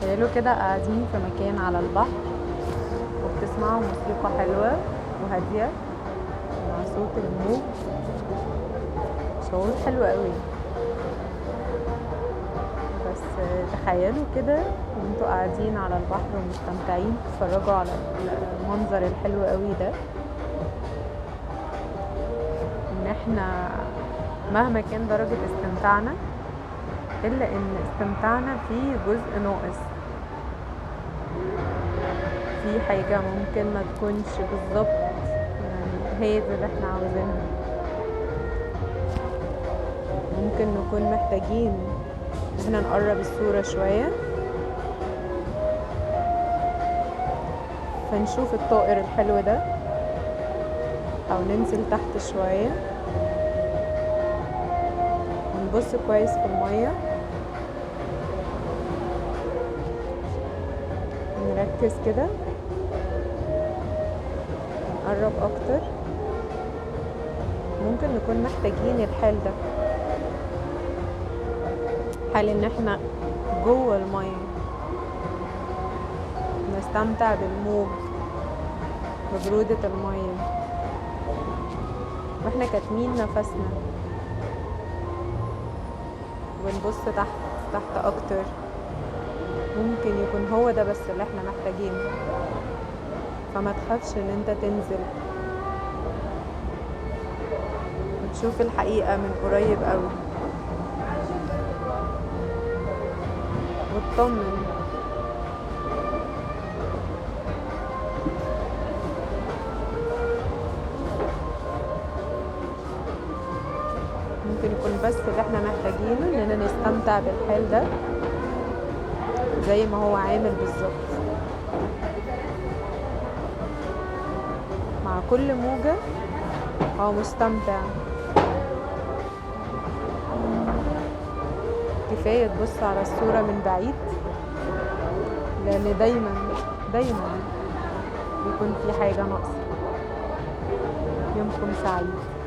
تخيلوا كده قاعدين في مكان على البحر وبتسمعوا موسيقى حلوة وهادية مع صوت الموج. شعور حلو قوي. بس تخيلوا كده وانتوا قاعدين على البحر ومستمتعين تتفرجوا على المنظر الحلو قوي ده، ان احنا مهما كان درجة استمتاعنا الا ان استمتاعنا فيه جزء ناقص، في حاجة ممكن ما تكونش بالظبط يعني هي اللي احنا عاوزينها. ممكن نكون محتاجين احنا نقرب الصورة شوية فنشوف الطائر الحلو ده، او ننزل تحت شوية ونبص كويس في المية، نركز كده نقرب اكتر. ممكن نكون محتاجين الحال ده، حال ان احنا جوه المية نستمتع بالموج ببرودة المية واحنا كاتمين نفسنا ونبص تحت اكتر. ممكن يكون هو ده بس اللي احنا محتاجينه. فما تخافش ان انت تنزل وتشوف الحقيقة من قريب قوي واطمن. ممكن يكون بس اللي احنا محتاجينه اننا نستمتع بالحال ده زي ما هو عامل بالظبط. مع كل موجة هو مستمتع. كفاية تبص على الصورة من بعيد، لأن دايما بيكون في حاجة ناقصة. يومكم سعيد.